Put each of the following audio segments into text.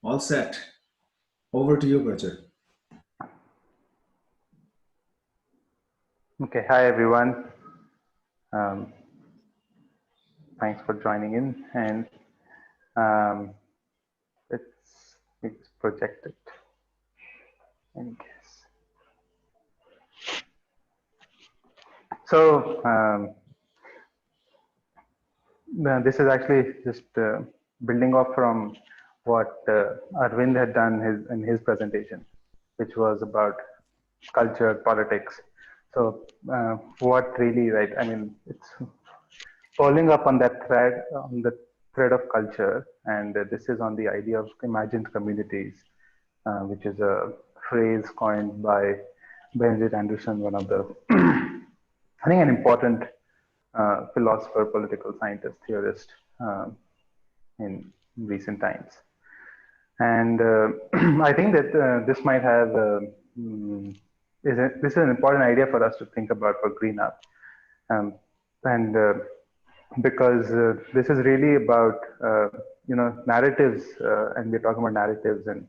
All set. Over to you, Prachur. Okay, hi everyone. Um, Thanks for joining in, and um, let's project it. I guess. So this is actually just building off from what Arvind had done in his presentation, which was about culture, politics. So what really, right? I mean, it's following up on the thread of culture, and this is on the idea of imagined communities, which is a phrase coined by Benedict Anderson, one of the, I think, an important philosopher, political scientist, theorist in recent times. And I think that this might have, this is an important idea for us to think about for Green Up. And because this is really about narratives, and we're talking about narratives and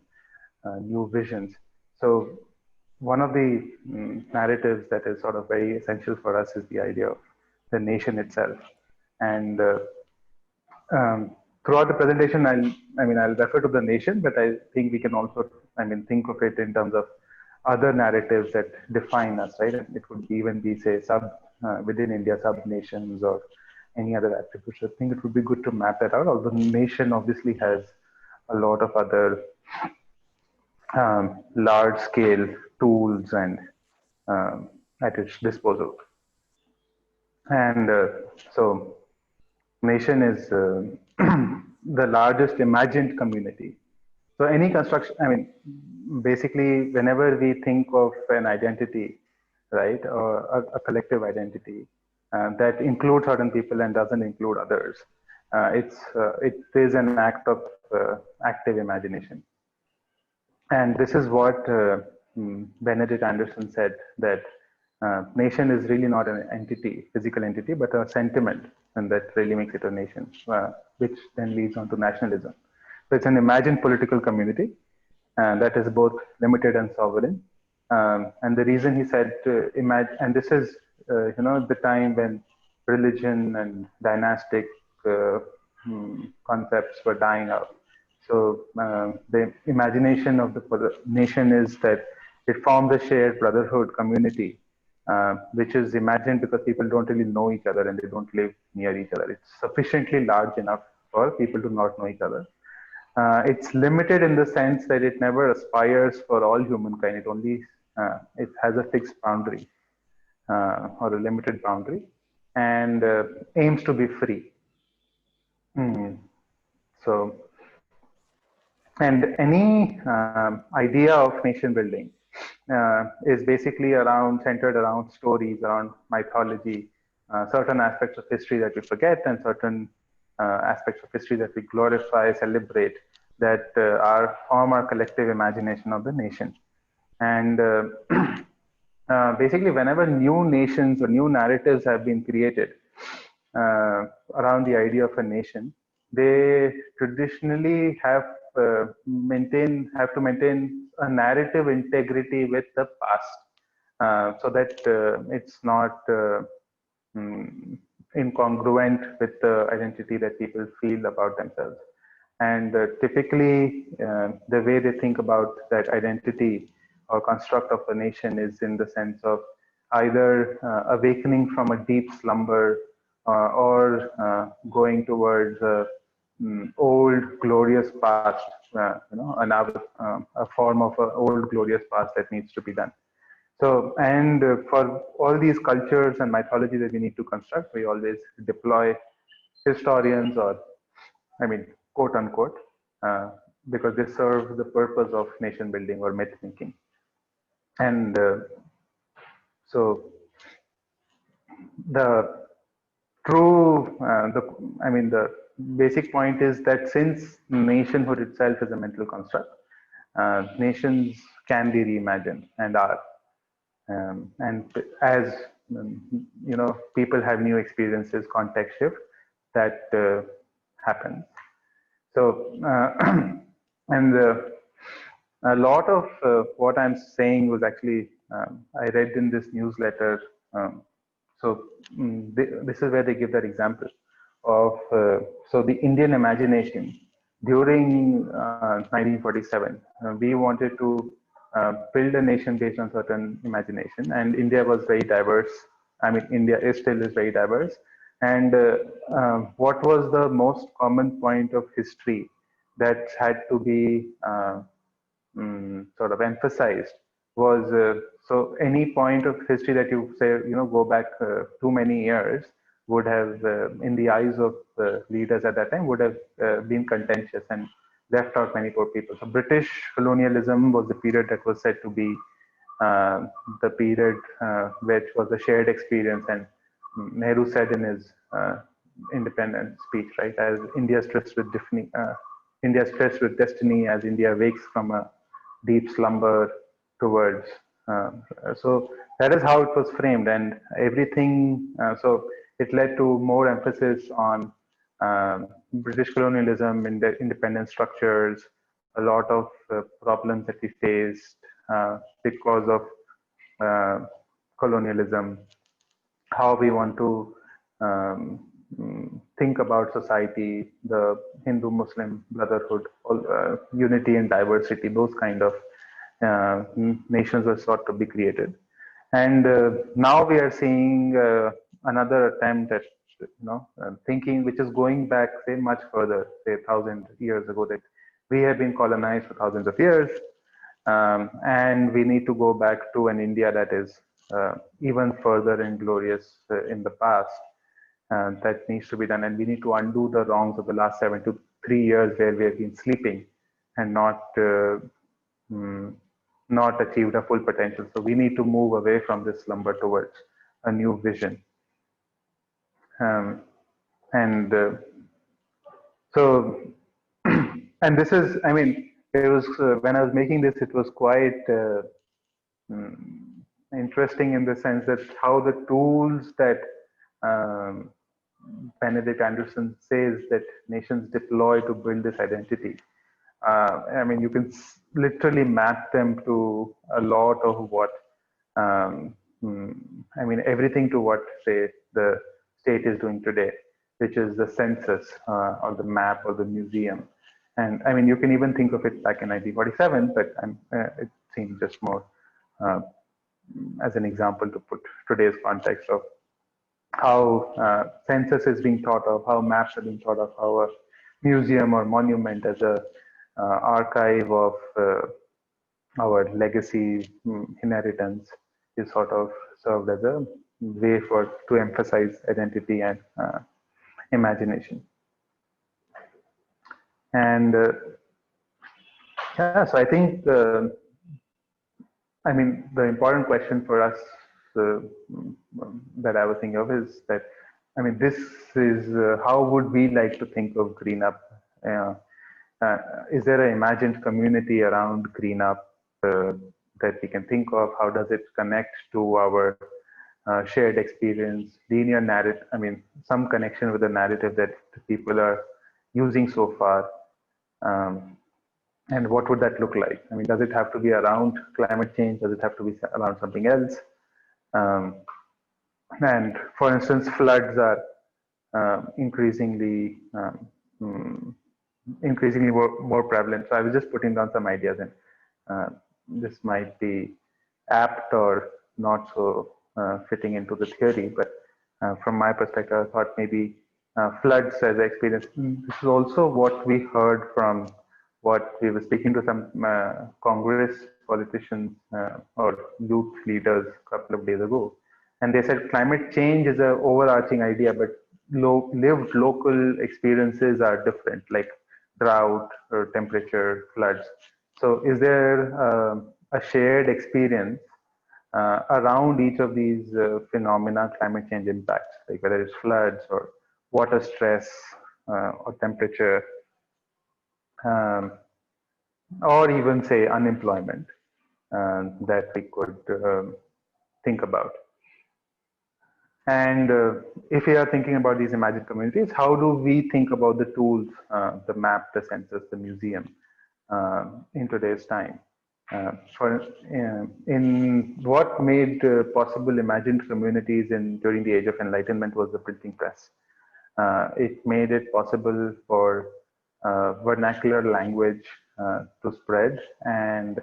new visions. So one of the narratives that is sort of very essential for us is the idea of the nation itself. And throughout the presentation, I'll refer to the nation, but I think we can also, think of it in terms of other narratives that define us, right? It would even be, say, within India, sub nations or any other attributes. I think it would be good to map that out. Although nation obviously has a lot of other large scale tools and at its disposal. And so nation is the largest imagined community. So any construction, basically whenever we think of an identity, right, or a collective identity that includes certain people and doesn't include others, it is an act of active imagination. And this is what Benedict Anderson said, that nation is really not an entity, physical entity, but a sentiment, and that really makes it a nation, which then leads on to nationalism. So it's an imagined political community that is both limited and sovereign. And the reason he said imagine, and this is the time when religion and dynastic concepts were dying out. So the imagination of the nation is that it forms a shared brotherhood community, which is imagined because people don't really know each other and they don't live near each other. It's sufficiently large enough for people to not know each other. It's limited in the sense that it never aspires for all humankind. It only it has a fixed boundary or a limited boundary, and aims to be free. So, and any idea of nation building is basically centered around stories, around mythology, certain aspects of history that we forget, and certain aspects of history that we glorify, celebrate, that form our collective imagination of the nation. And basically, whenever new nations or new narratives have been created around the idea of a nation, they traditionally have to maintain a narrative integrity with the past, so that it's not incongruent with the identity that people feel about themselves. And typically, the way they think about that identity or construct of a nation is in the sense of either awakening from a deep slumber or going towards old glorious past, a form of an old glorious past that needs to be done. So, and for all these cultures and mythology that we need to construct, we always deploy historians, or quote unquote, because they serve the purpose of nation building or myth thinking. And so the true, the basic point is that since nationhood itself is a mental construct, nations can be reimagined and are. And as people have new experiences, context shift, that happens. So, and And a lot of what I'm saying was actually I read in this newsletter. Um, this is where they give that example of so the Indian imagination during 1947. We wanted to build a nation based on certain imagination, and India was very diverse. I mean, India is still is very diverse. And what was the most common point of history that had to be sort of emphasized was so any point of history that you say go back too many years would have in the eyes of leaders at that time would have been contentious and left out many poor people. So British colonialism was the period that was said to be uh, the period which was a shared experience. And Nehru said in his independence speech, right, as India stressed with destiny as India wakes from a deep slumber towards. Uh, so that is how it was framed, and everything. So it led to more emphasis on British colonialism in the independent structures, a lot of problems that we faced because of uh, colonialism, how we want to think about society, the Hindu-Muslim brotherhood, unity and diversity, those kind of nations were sought to be created. And now we are seeing another attempt at thinking which is going back, say, much further, say 1,000 years ago, that we have been colonized for thousands of years, and we need to go back to an India that is even further and glorious in the past. That needs to be done, and we need to undo the wrongs of the last 73 years where we have been sleeping and mm, not achieved a full potential. So we need to move away from this slumber towards a new vision. Um, and so, and this is, I mean, it was when I was making this, it was quite mm, interesting in the sense that how the tools that um, Benedict Anderson says that nations deploy to build this identity. I mean, you can literally map them to a lot of what, I mean, everything to what, say, the state is doing today, which is the census or the map or the museum. And I mean, you can even think of it back in 1947, but it seems just more uh, as an example to put today's context of how census is being thought of, how maps are being thought of, how a museum or monument as a archive of our legacy inheritance is sort of served as a way for to emphasize identity and imagination. And yeah, so I think I mean the important question for us uh, that I was thinking of is that I mean this is how would we like to think of green up? Uh, uh, is there an imagined community around green up that we can think of? How does it connect to our shared experience, linear narrative? I mean, some connection with the narrative that people are using so far. Um, and what would that look like? I mean, does it have to be around climate change? Does it have to be around something else? Um, and for instance, floods are increasingly increasingly more prevalent. So I was just putting down some ideas, and this might be apt or not so fitting into the theory. But from my perspective, I thought maybe floods as an experience. This is also what we heard from what we were speaking to some Congress politicians or youth leaders a couple of days ago, and they said climate change is an overarching idea, but lived local experiences are different, like drought or temperature, floods. So, is there a shared experience around each of these phenomena, climate change impacts, like whether it's floods or water stress or temperature, um, or even say unemployment that we could think about? And if we are thinking about these imagined communities, how do we think about the tools, the map, the census, the museum? in today's time. In what made possible imagined communities during the Age of Enlightenment was the printing press. It made it possible for vernacular language to spread, and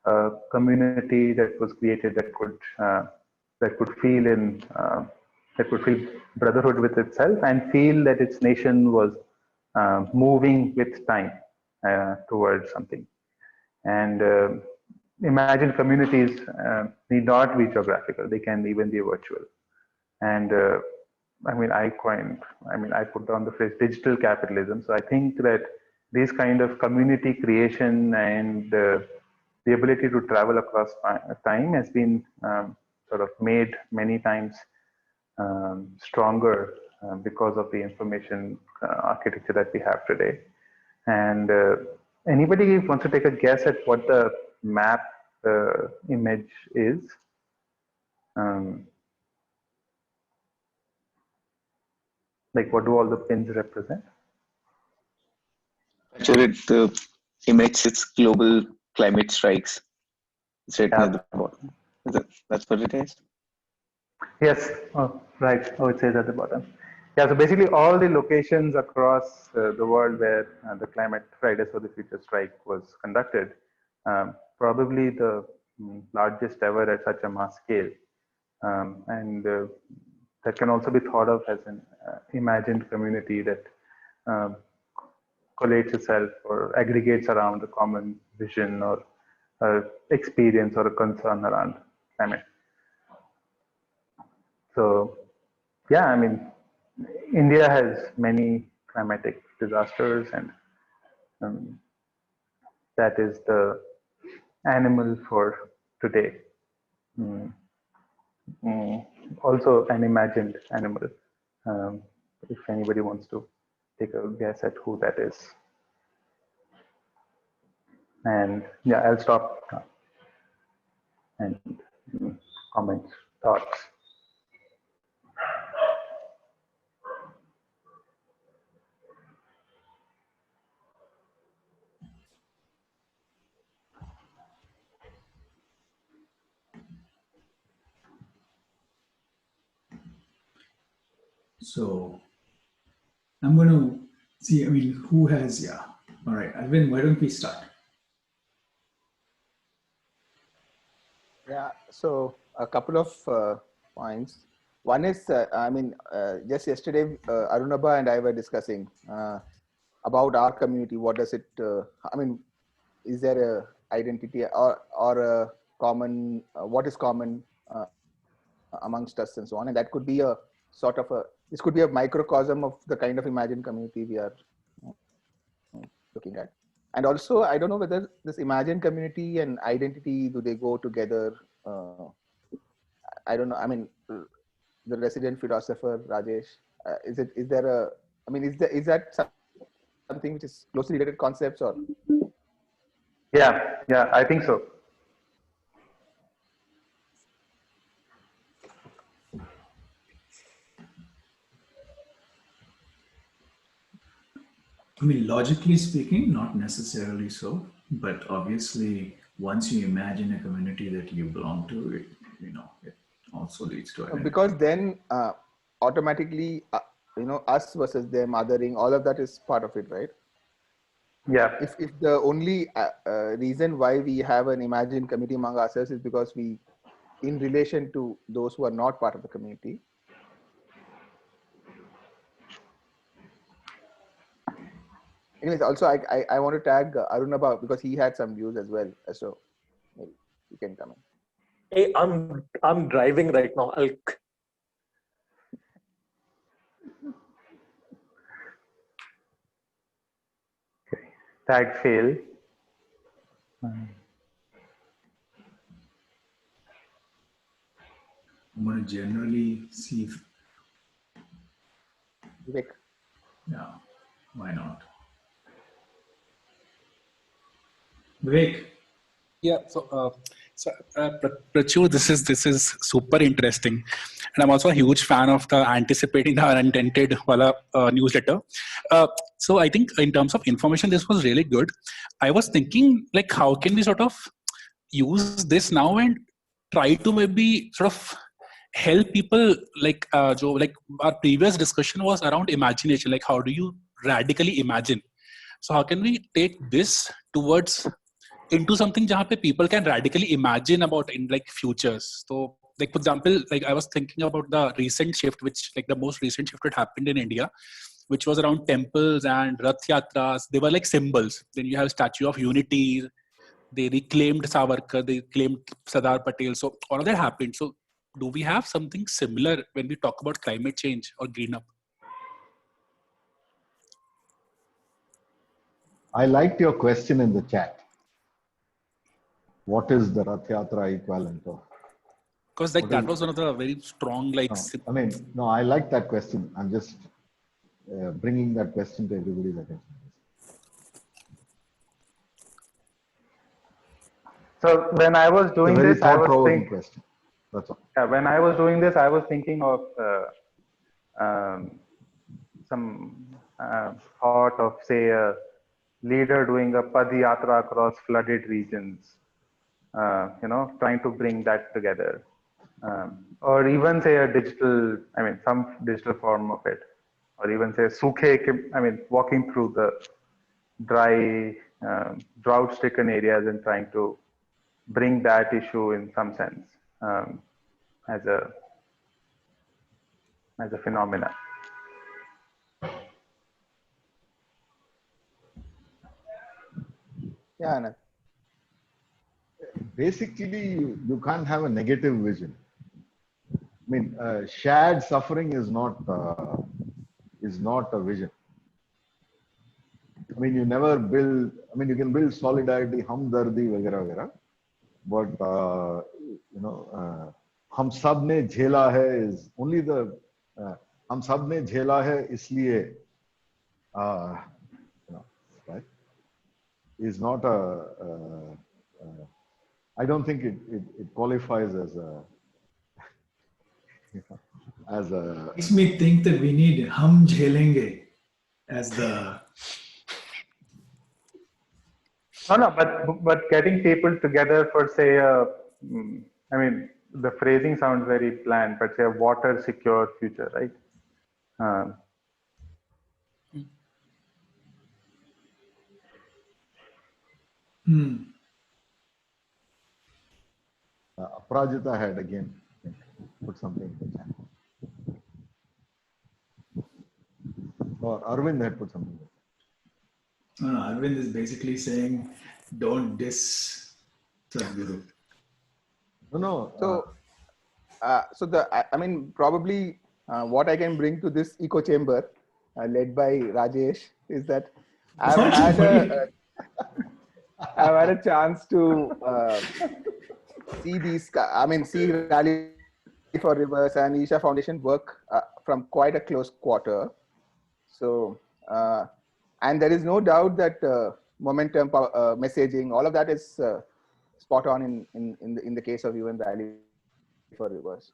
a community that was created that could feel that could feel brotherhood with itself and feel that its nation was moving with time towards something. And imagined communities need not be geographical; they can even be virtual. And I put down the phrase digital capitalism. So I think that this kind of community creation and the ability to travel across time has been sort of made many times stronger because of the information architecture that we have today. And anybody wants to take a guess at what the map image is? Like, what do all the pins represent? Actually, the image is global climate strikes. It's written at the bottom. That's what it is? Yes. Oh, right. Oh, it says at the bottom. Yeah, so basically all the locations across the world where the Climate Fridays for the Future strike was conducted, probably the largest ever at such a mass scale. And that can also be thought of as an imagined community that collates itself or aggregates around a common vision or experience or a concern around climate. So, yeah, I mean, India has many climatic disasters, and that is the animal for today. Also, an imagined animal. If anybody wants to take a guess at who that is. And yeah, I'll stop now and comment, thoughts. So I'm going to see, I mean, who has, yeah. All right, Alvin, why don't we start? Yeah, so a couple of points. One is, just yesterday, Arunabha and I were discussing about our community. What does it, is there a identity or a common, what is common amongst us and so on? And that could be a sort of this could be a microcosm of the kind of imagined community we are looking at. And also, I don't know whether this imagined community and identity, do they go together? I don't know. I mean, the resident philosopher, Rajesh, is that something which is closely related concepts or? Yeah, I think so. I mean, logically speaking, not necessarily so, but obviously, once you imagine a community that you belong to, it also leads to identity. Because then automatically, us versus them, othering, all of that is part of it, right? Yeah. If the only reason why we have an imagined community among ourselves is because we, in relation to those who are not part of the community. Anyways, also I want to tag Arunabha because he had some views as well. So maybe you can come in. Hey, I'm driving right now. Okay. Tag fail. I'm going to generally see if, Vivek. yeah, why not? Vivek. Yeah, So, Prachu, this is super interesting, and I'm also a huge fan of the anticipating the unintended wala newsletter. So I think in terms of information, this was really good. I was thinking like, how can we sort of use this now and try to maybe sort of help people like Joe, like our previous discussion was around imagination, like how do you radically imagine? So how can we take this towards into something jahan pe people can radically imagine about in like futures? So like for example, like I was thinking about the recent shift, which like the most recent shift that happened in India, which was around temples and Rath Yatras. They were like symbols. Then you have Statue of Unity. They reclaimed Savarkar. They claimed Sardar Patel. So all of that happened. So do we have something similar when we talk about climate change or green up? I liked your question in the chat. What is the Rath Yatra equivalent of? Because like that was one of the very strong like. No, I like that question. I'm just bringing that question to everybody's attention. So when I was doing It's a very this, I was thought-provoking thinking. question. That's all. Yeah, when I was doing this, I was thinking of some thought of, say, a leader doing a padiyatra across flooded regions, trying to bring that together. Or even say a digital, some digital form of it. Or even say sukhe, walking through the dry, drought-stricken areas and trying to bring that issue in some sense as a phenomena. Yeah, Anand. Basically, you can't have a negative vision. I mean, shared suffering is not a vision. I mean, you never build. I mean, you can build solidarity, hamdardi, वगैरह वगैरह, but हम सब ने झेला है is only the हम सब ने झेला है इसलिए right, is not I don't think it qualifies as a Makes me think that we need hum jhelenge as the. No, but getting people together for say, the phrasing sounds very bland, but say a water secure future, right? Aprajita had again put something in the chat. Or Arvind had put something. No, Arvind is basically saying, don't diss Sadhguru. No. Probably what I can bring to this echo chamber, led by Rajesh, is that I've had a chance to see Rally for Rivers and Isha Foundation work from quite a close quarter. So, and there is no doubt that momentum, messaging, all of that is spot on in the case of even Rally for Rivers.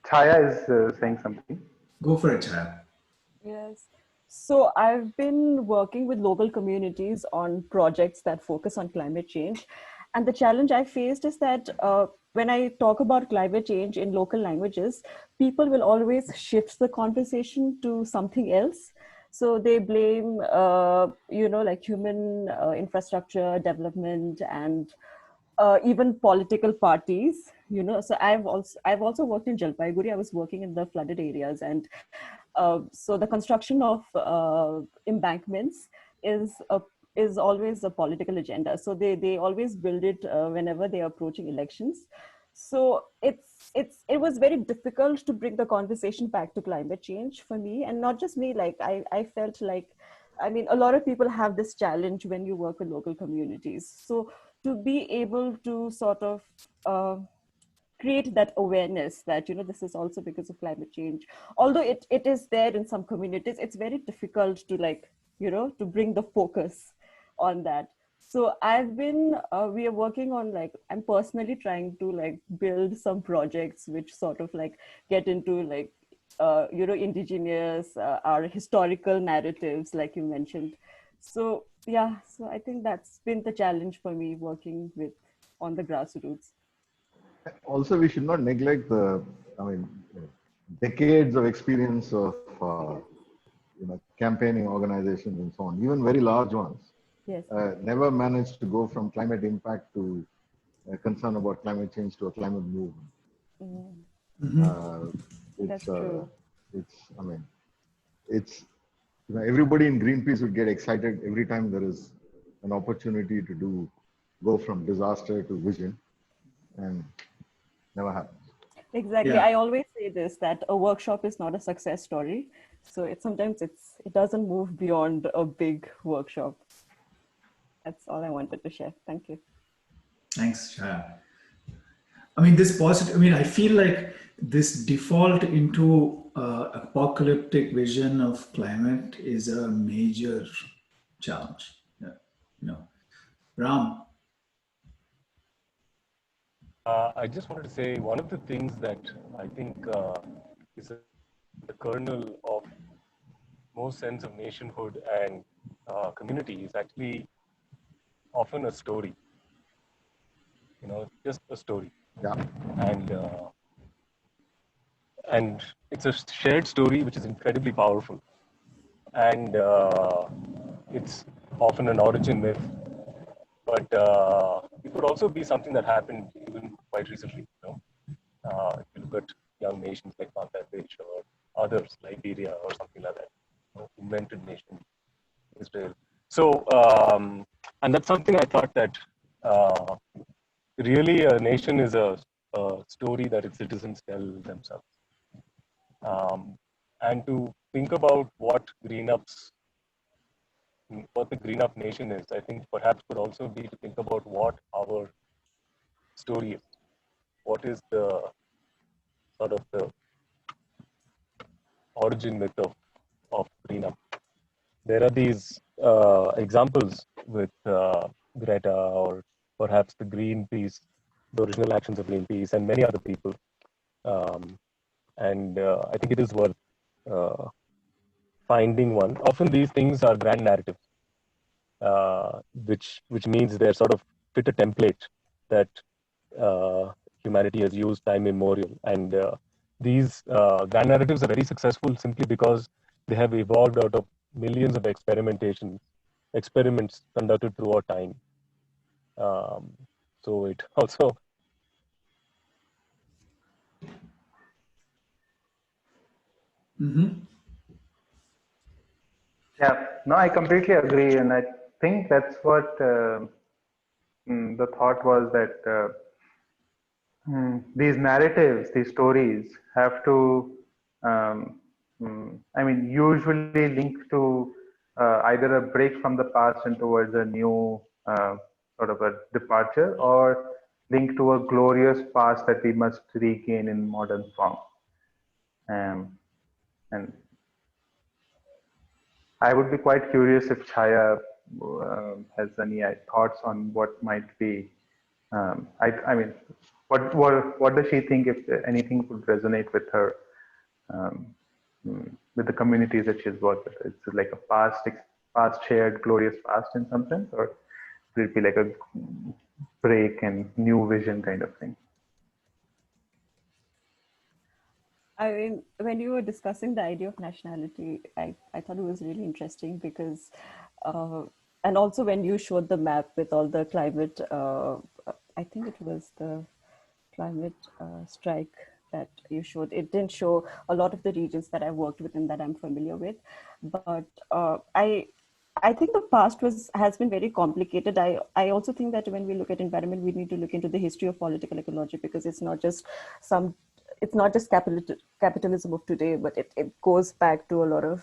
Chaya is saying something. Go for it, Chaya. Yes. So I've been working with local communities on projects that focus on climate change. And the challenge I faced is that when I talk about climate change in local languages, people will always shift the conversation to something else. So they blame, like human infrastructure development and even political parties. So I've also worked in Jalpaiguri. I was working in the flooded areas, and so the construction of embankments is always a political agenda. So they always build it whenever they are approaching elections. So it was very difficult to bring the conversation back to climate change for me, and not just me. Like I felt like, a lot of people have this challenge when you work with local communities. So to be able to sort of create that awareness that, this is also because of climate change. Although it is there in some communities, it's very difficult to to bring the focus on that. So we are working on I'm personally trying to build some projects which sort of get into indigenous, our historical narratives, like you mentioned. So yeah, so I think that's been the challenge for me working with on the grassroots. Also, we should not neglect I mean, decades of experience of, campaigning organizations and so on, even very large ones, Yes. never managed to go from climate impact to concern about climate change to a climate movement. Mm, Uh, that's true. I mean, it's, everybody in Greenpeace would get excited every time there is an opportunity to go from disaster to vision, and never happens. Exactly. Yeah. I always say this, that a workshop is not a success story. So sometimes it doesn't move beyond a big workshop. That's all I wanted to share. Thank you. Thanks, Shaya. I mean, this positive, I mean, I feel like this default into apocalyptic vision of climate is a major challenge. Yeah. Ram. I just wanted to say one of the things that I think is the kernel of most sense of nationhood and community is actually often a story, just a story. Yeah. And it's a shared story which is incredibly powerful. And it's often an origin myth, but it could also be something that happened even quite recently. If you look at young nations like Bangladesh or others, Liberia or something like that, invented nation, Israel. So, and that's something I thought that really a nation is a story that its citizens tell themselves. And to think about what the green up nation is, I think perhaps could also be to think about what our story is. What is the sort of the origin myth of green up? There are these examples with Greta or perhaps the Greenpeace, the original actions of Greenpeace, and many other people. And I think it is worth finding one. Often these things are grand narratives, which means they're sort of fit a template that humanity has used time immemorial. And these grand narratives are very successful simply because they have evolved out of millions of experiments conducted throughout time. So it also Yeah, no, I completely agree. And I think that's what the thought was that these narratives, these stories have to, I mean, usually link to either a break from the past and towards a new sort of a departure, or link to a glorious past that we must regain in modern form. And I would be quite curious if Chaya has any thoughts on what might be. I mean, what does she think, if anything would resonate with her, um, with the communities that she's worked with? It's like a past shared glorious past in some sense, or will it be like a break and new vision kind of thing? I mean, when you were discussing the idea of nationality, I thought it was really interesting because, and also when you showed the map with all the climate, I think it was the climate strike that you showed. It didn't show a lot of the regions that I worked with and that I'm familiar with, but I think the past has been very complicated. I also think that when we look at environment, we need to look into the history of political ecology, because it's not just capitalism of today, but it goes back to a lot of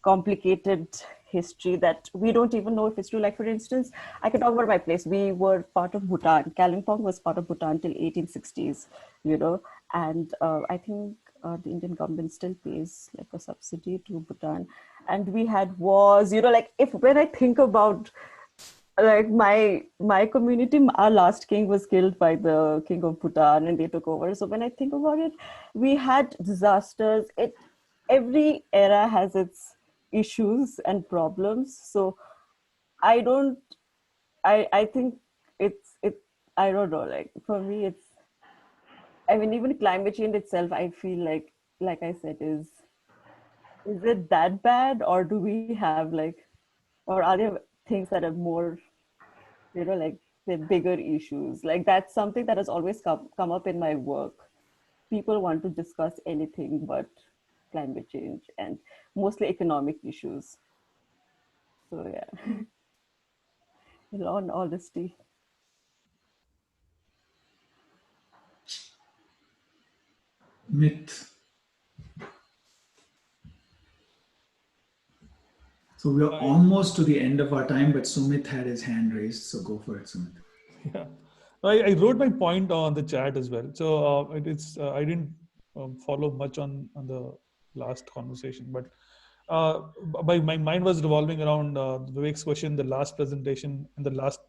complicated history that we don't even know if it's true. Like, for instance, I can talk about my place. We were part of Bhutan. Kalimpong was part of Bhutan till 1860s, and I think the Indian government still pays like a subsidy to Bhutan. And we had wars, like when I think about like my community, our last king was killed by the king of Bhutan and they took over. So when I think about it, we had disasters. Every era has its issues and problems. So I don't I think it I don't know, like for me it's, I mean, even climate change itself, I feel like I said, is it that bad, or do we have like, or are there things that are more, like the bigger issues? Like that's something that has always come up in my work. People want to discuss anything but climate change and mostly economic issues. So yeah, in all honesty. Myth. So we are almost to the end of our time, but Sumit had his hand raised. So go for it, Sumit. Yeah, I wrote my point on the chat as well. So I didn't follow much on the last conversation, but my mind was revolving around Vivek's question, the last presentation, and the last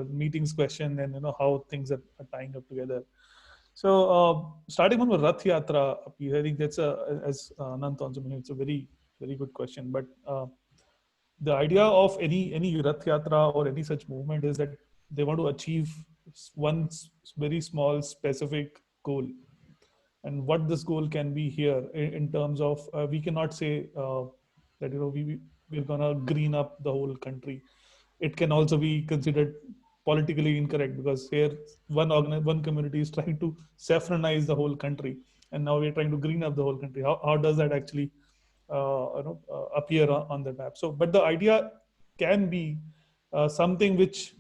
meetings question, and how things are tying up together. So starting from the Rath Yatra, I think that's as Anant also mentioned, it's a very very good question, but. The idea of any Rath Yatra or any such movement is that they want to achieve one very small specific goal, and what this goal can be here in terms of we cannot say that we're gonna green up the whole country. It can also be considered politically incorrect because here one community is trying to saffronize the whole country, and now we're trying to green up the whole country. How does that actually appear on the map? So, but the idea can be something which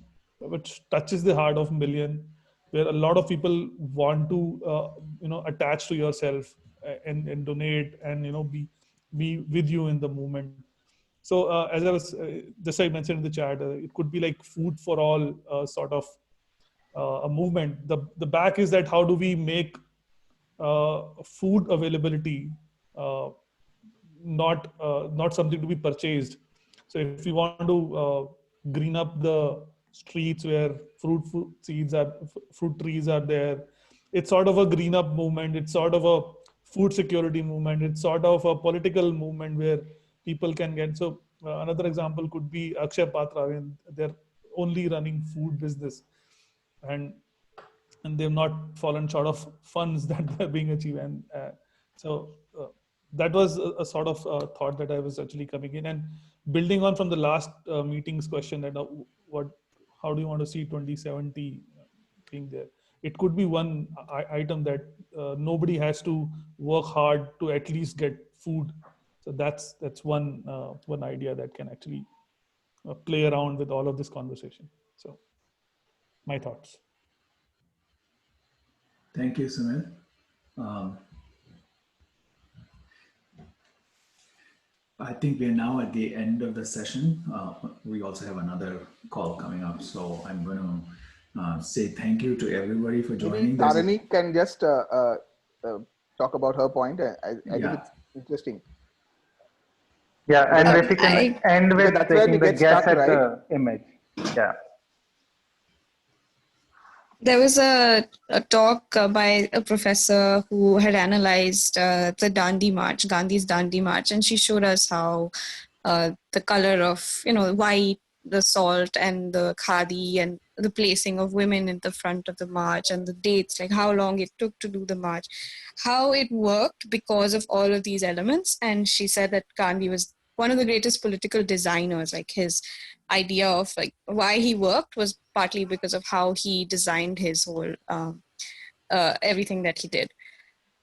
touches the heart of million, where a lot of people want to attach to yourself and donate and be with you in the movement. So as I was just I mentioned in the chat, it could be like food for all sort of a movement. The back is that how do we make food availability not something to be purchased. So if we want to green up the streets where fruit trees are there, it's sort of a green up movement. It's sort of a food security movement. It's sort of a political movement where people can get. So another example could be Akshay Patra, when they're only running food business, and they've not fallen short of funds that they're being achieved. And so that was a sort of thought that I was actually coming in and building on from the last meeting's question that how do you want to see 2070 being there? It could be one item that nobody has to work hard to at least get food. So that's one idea that can actually play around with all of this conversation. So my thoughts. Thank you, Sumit. Um, I think we're now at the end of the session. We also have another call coming up, so I'm going to say thank you to everybody for joining. Tarini can just talk about her point. I think it's interesting. Yeah, and if you can end with taking the guess at the image. Yeah. There was a talk by a professor who had analyzed the Dandi March, Gandhi's Dandi March, and she showed us how the color of, white, the salt and the khadi and the placing of women in the front of the march and the dates, like how long it took to do the march, how it worked because of all of these elements. And she said that Gandhi was one of the greatest political designers. Like his idea of like why he worked was partly because of how he designed his whole everything that he did.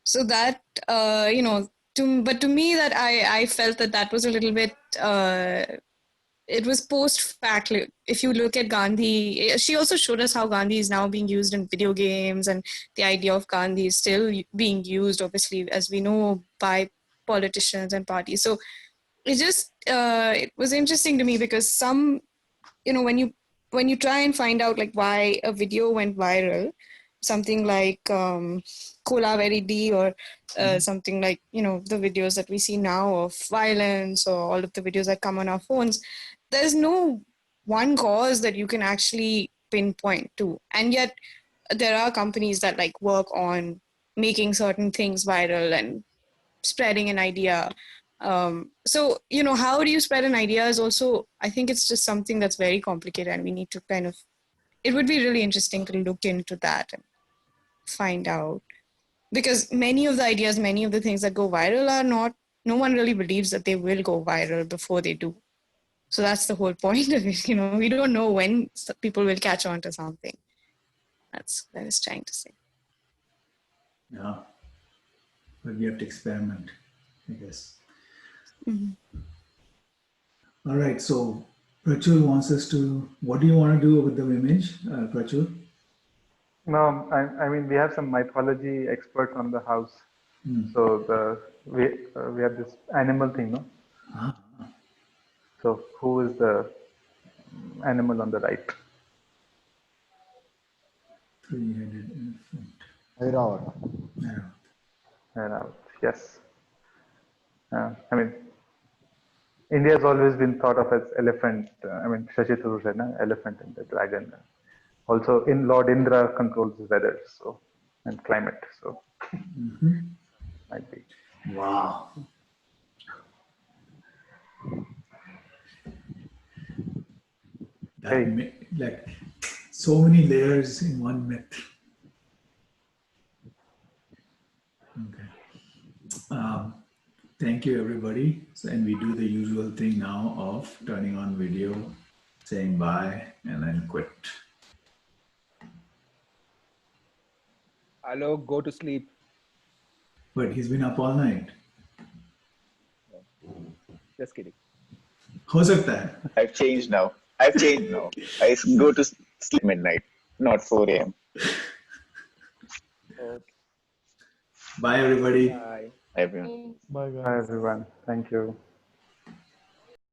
So that but to me that I felt that was a little bit it was post fact. If you look at Gandhi, she also showed us how Gandhi is now being used in video games, and the idea of Gandhi is still being used, obviously, as we know, by politicians and parties. So it was interesting to me because some, when you try and find out like why a video went viral, something like Cola Very D or something like, the videos that we see now of violence or all of the videos that come on our phones, there's no one cause that you can actually pinpoint to. And yet there are companies that like work on making certain things viral and spreading an idea. So, how do you spread an idea is also, I think it's just something that's very complicated, and we need to it would be really interesting to look into that and find out. Because many of the ideas, many of the things that go viral are not, no one really believes that they will go viral before they do. So that's the whole point of it. We don't know when people will catch on to something. That's what I was trying to say. Yeah. But we have to experiment, I guess. Mm-hmm. All right. So Prachur wants us to, what do you want to do with the image, Prachur? No, I mean, we have some mythology experts on the house. So we have this animal thing, no? Ah. So who is the animal on the right? Three-headed elephant. Airavat. Yes. I mean, India has always been thought of as elephant. Shashi Tharoor said, na? Elephant and the dragon. Also, Lord Indra controls the weather, and climate. So, might be. Wow. That like so many layers in one myth. Okay. Thank you, everybody. So, and we do the usual thing now of turning on video, saying bye, and then quit. Alok, go to sleep. But he's been up all night. Just kidding. हो सकता है? I've changed now. I go to sleep midnight, not 4 a.m. Okay. Bye, everybody. Bye. Everyone. Bye, guys. Hi, everyone. Thank you.